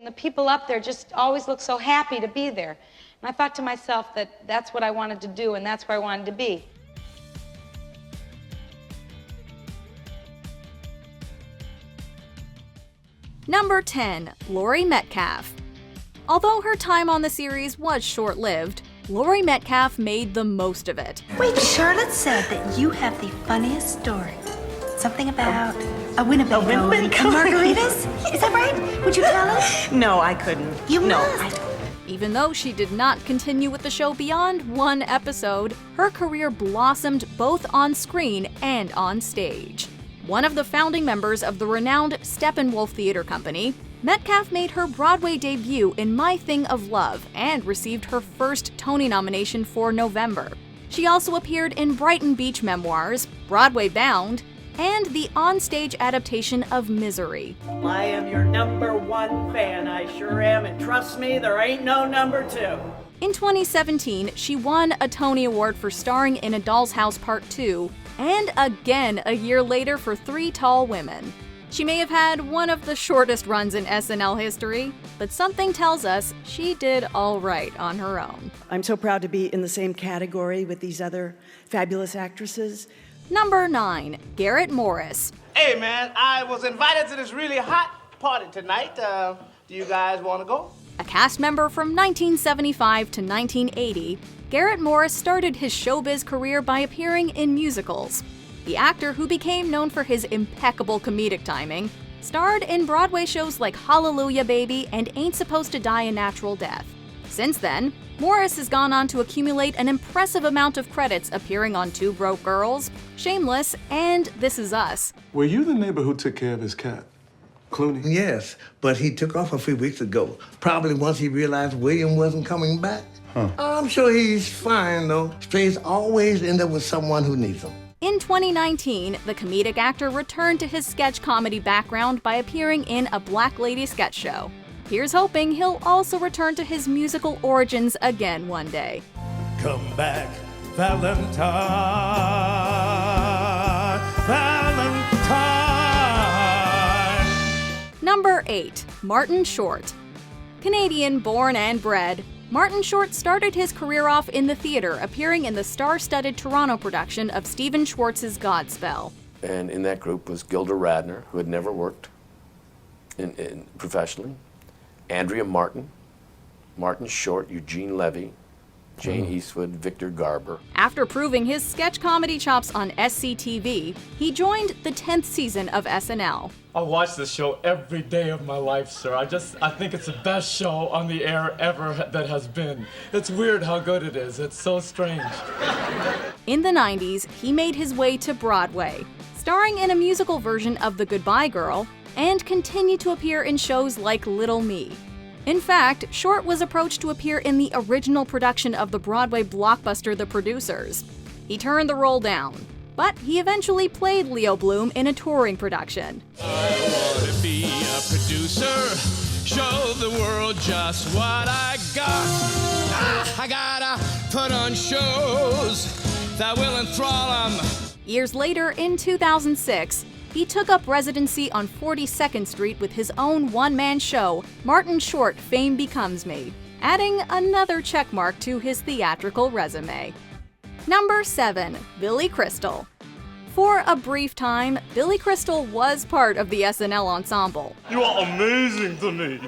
And the people up there just always look so happy to be there. And I thought to myself that that's what I wanted to do, and that's where I wanted to be. Number 10, Laurie Metcalf. Although her time on the series was short-lived, Laurie Metcalf made the most of it. Wait, Charlotte said that you have the funniest story. Something about a Winnebago and margaritas? Is that right? Would you tell us? No, I couldn't. You no, must. Even though she did not continue with the show beyond one episode, her career blossomed both on screen and on stage. One of the founding members of the renowned Steppenwolf Theater Company, Metcalf made her Broadway debut in My Thing of Love and received her first Tony nomination for November. She also appeared in Brighton Beach Memoirs, Broadway Bound, and the onstage adaptation of Misery. I am your #1 fan, I sure am, and trust me, there ain't no number 2. In 2017, she won a Tony Award for starring in A Doll's House Part 2, and again a year later for 3 Tall Women. She may have had one of the shortest runs in SNL history, but something tells us she did all right on her own. I'm so proud to be in the same category with these other fabulous actresses. Number 9, Garrett Morris. Hey man, I was invited to this really hot party tonight. Do you guys want to go? A cast member from 1975 to 1980, Garrett Morris started his showbiz career by appearing in musicals. The actor, who became known for his impeccable comedic timing, starred in Broadway shows like Hallelujah Baby and Ain't Supposed to Die a Natural Death. Since then, Morris has gone on to accumulate an impressive amount of credits appearing on Two Broke Girls, Shameless, and This Is Us. Were you the neighbor who took care of his cat, Clooney? Yes, but he took off a few weeks ago. Probably once he realized William wasn't coming back. I'm sure he's fine, though. Strays always end up with someone who needs them. In 2019, the comedic actor returned to his sketch comedy background by appearing in a Black Lady sketch show. Here's hoping he'll also return to his musical origins again one day. Come back, Valentine, Valentine. Number 8, Martin Short. Canadian born and bred, Martin Short started his career off in the theater, appearing in the star-studded Toronto production of Stephen Schwartz's Godspell. And in that group was Gilda Radner, who had never worked professionally, Andrea Martin, Martin Short, Eugene Levy, Jane Eastwood, Victor Garber. After proving his sketch comedy chops on SCTV, he joined the 10th season of SNL. I watch this show every day of my life, sir. I think it's the best show on the air ever that has been. It's weird how good it is. It's so strange. In the 90s, he made his way to Broadway, starring in a musical version of The Goodbye Girl, and continued to appear in shows like Little Me. In fact, Short was approached to appear in the original production of the Broadway blockbuster The Producers. He turned the role down, but he eventually played Leo Bloom in a touring production. I want to be a producer, show the world just what I got. I gotta put on shows that will enthrall them. Years later, in 2006, he took up residency on 42nd Street with his own one-man show, Martin Short, Fame Becomes Me, adding another checkmark to his theatrical resume. Number 7, Billy Crystal. For a brief time, Billy Crystal was part of the SNL ensemble. You are amazing to me.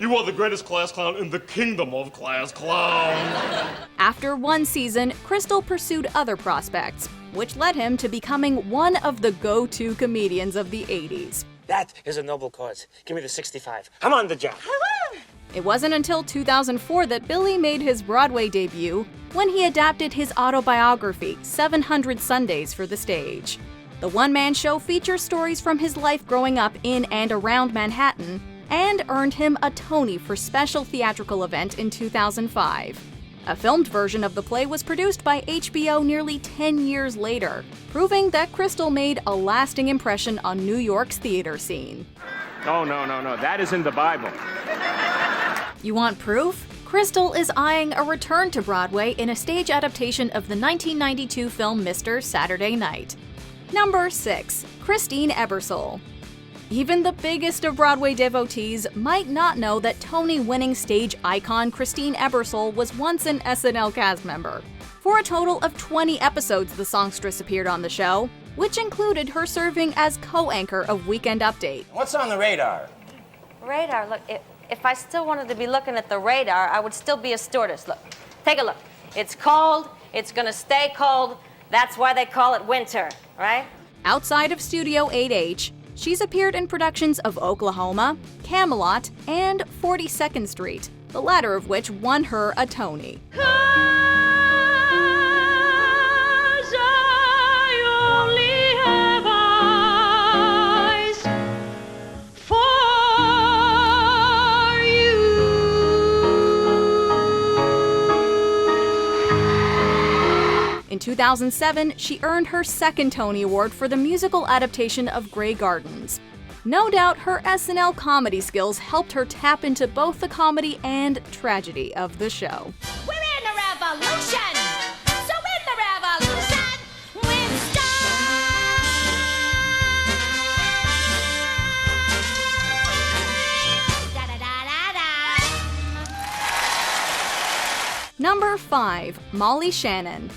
You are the greatest class clown in the kingdom of class clowns. After one season, Crystal pursued other prospects, which led him to becoming one of the go-to comedians of the 80s. That is a noble cause. Give me the 65. I'm on the job. It wasn't until 2004 that Billy made his Broadway debut, when he adapted his autobiography, 700 Sundays, for the stage. The one-man show features stories from his life growing up in and around Manhattan, and earned him a Tony for Special Theatrical Event in 2005. A filmed version of the play was produced by HBO nearly 10 years later, proving that Crystal made a lasting impression on New York's theater scene. Oh, no, that is in the Bible. You want proof? Crystal is eyeing a return to Broadway in a stage adaptation of the 1992 film Mr. Saturday Night. Number 6, Christine Ebersole. Even the biggest of Broadway devotees might not know that Tony-winning stage icon Christine Ebersole was once an SNL cast member. For a total of 20 episodes, the songstress appeared on the show, which included her serving as co-anchor of Weekend Update. What's on the radar? Radar, look, if I still wanted to be looking at the radar, I would still be a stewardess. Look, take a look. It's cold, it's gonna stay cold, that's why they call it winter, right? Outside of Studio 8H, she's appeared in productions of Oklahoma, Camelot, and 42nd Street, the latter of which won her a Tony. In 2007, she earned her second Tony Award for the musical adaptation of Grey Gardens. No doubt her SNL comedy skills helped her tap into both the comedy and tragedy of the show. We're in the revolution! So in the revolution, we're Number 5. Molly Shannon.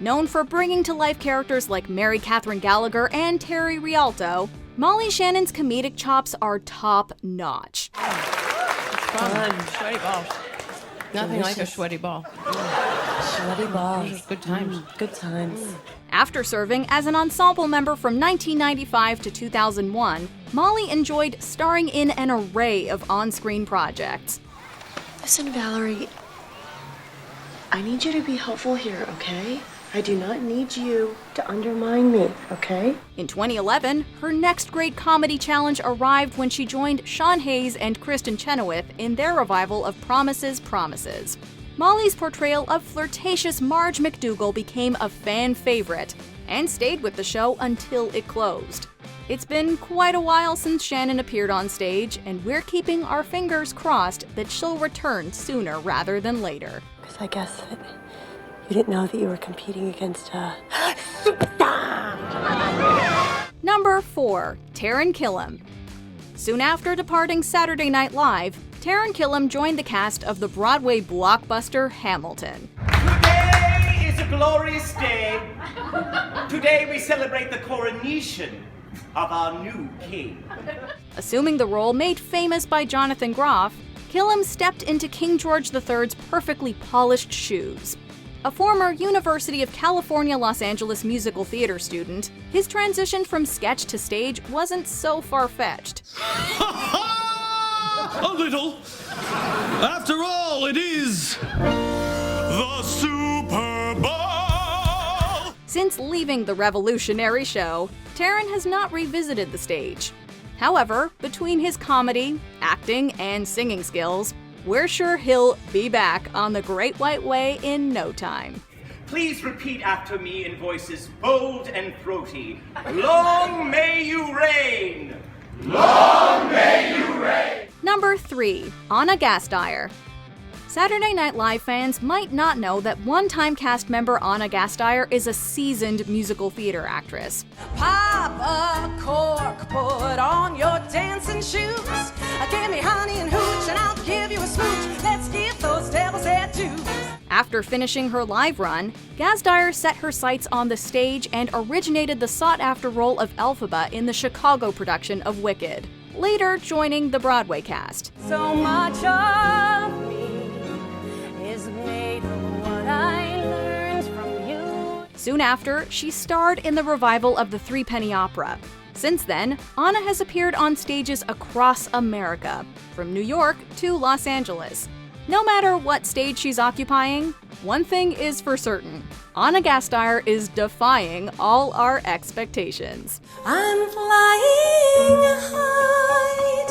Known for bringing to life characters like Mary Catherine Gallagher and Terry Rialto, Molly Shannon's comedic chops are top-notch. Fun. Sweaty balls. Nothing like a sweaty ball. Sweaty balls. Good times. Good times. After serving as an ensemble member from 1995 to 2001, Molly enjoyed starring in an array of on-screen projects. Listen, Valerie, I need you to be helpful here, okay? I do not need you to undermine me, okay? In 2011, her next great comedy challenge arrived when she joined Sean Hayes and Kristen Chenoweth in their revival of Promises, Promises. Molly's portrayal of flirtatious Marge McDougal became a fan favorite and stayed with the show until it closed. It's been quite a while since Shannon appeared on stage, and we're keeping our fingers crossed that she'll return sooner rather than later. Because I guess that you didn't know that you were competing against a Number 4. Taran Killam. Soon after departing Saturday Night Live, Taran Killam joined the cast of the Broadway blockbuster Hamilton. Today is a glorious day. Today we celebrate the coronation of our new king. Assuming the role made famous by Jonathan Groff, Killam stepped into King George III's perfectly polished shoes. A former University of California, Los Angeles musical theater student, his transition from sketch to stage wasn't so far-fetched. A little. After all, it is the Super Bowl! Since leaving the revolutionary show, Taran has not revisited the stage. However, between his comedy, acting, and singing skills, we're sure he'll be back on the Great White Way in no time. Please repeat after me in voices bold and throaty. Long may you reign! Long may you reign! Number 3. Anna Gasteyer. Saturday Night Live fans might not know that one-time cast member Anna Gasteyer is a seasoned musical theater actress. Pop a cork, put on your dancing shoes. Give me honey and hooch, and I'll give you a smooch. Let's give those devils their dues. After finishing her live run, Gasteyer set her sights on the stage and originated the sought-after role of Elphaba in the Chicago production of Wicked, later joining the Broadway cast. So much of me is made of what I learned from you. Soon after, she starred in the revival of the Threepenny Opera. Since then, Anna has appeared on stages across America, from New York to Los Angeles. No matter what stage she's occupying, one thing is for certain: Anna Gasteyer is defying all our expectations. I'm flying high,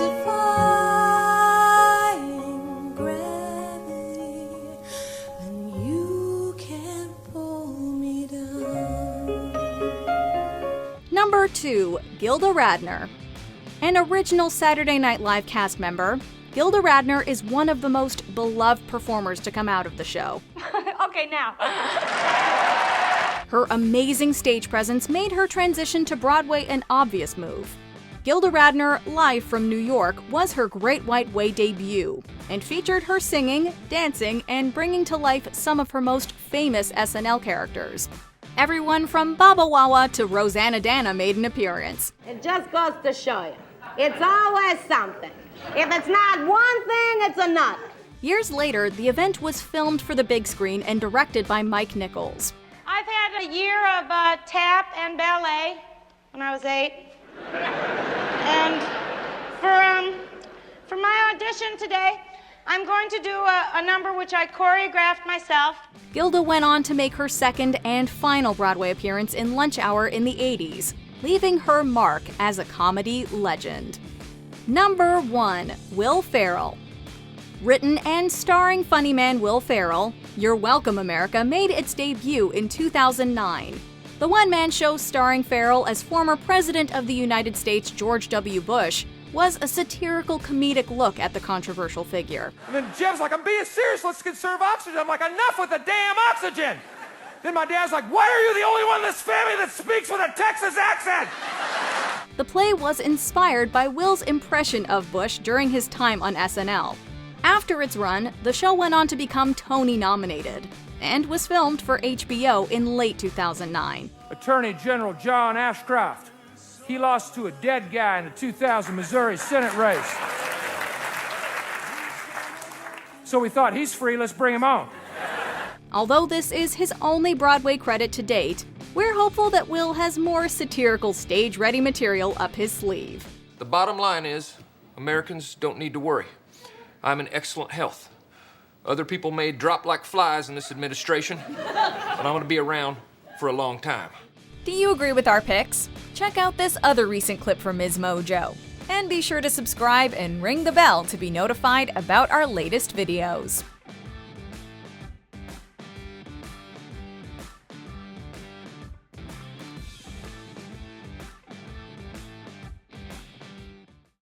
defying gravity, and you can't pull me down. Number 2. Gilda Radner. An original Saturday Night Live cast member, Gilda Radner is one of the most beloved performers to come out of the show. Okay, now. Her amazing stage presence made her transition to Broadway an obvious move. Gilda Radner, live from New York, was her Great White Way debut, and featured her singing, dancing, and bringing to life some of her most famous SNL characters. Everyone from Baba Wawa to Rosanna Dana made an appearance. It just goes to show you, it's always something. If it's not one thing, it's another. Years later, the event was filmed for the big screen and directed by Mike Nichols. I've had a year of tap and ballet when I was 8. And for my audition today, I'm going to do a number which I choreographed myself. Gilda went on to make her second and final Broadway appearance in Lunch Hour in the 80s, leaving her mark as a comedy legend. Number 1. Will Ferrell. Written and starring funny man Will Ferrell, You're Welcome America made its debut in 2009. The one-man show starring Ferrell as former President of the United States George W. Bush was a satirical comedic look at the controversial figure. And then Jim's like, I'm being serious, let's conserve oxygen. I'm like, enough with the damn oxygen! Then my dad's like, why are you the only one in this family that speaks with a Texas accent? The play was inspired by Will's impression of Bush during his time on SNL. After its run, the show went on to become Tony-nominated, and was filmed for HBO in late 2009. Attorney General John Ashcroft. He lost to a dead guy in the 2000 Missouri Senate race. So we thought, he's free, let's bring him on. Although this is his only Broadway credit to date, we're hopeful that Will has more satirical stage-ready material up his sleeve. The bottom line is, Americans don't need to worry. I'm in excellent health. Other people may drop like flies in this administration, but I'm gonna be around for a long time. Do you agree with our picks? Check out this other recent clip from Ms. Mojo. And be sure to subscribe and ring the bell to be notified about our latest videos.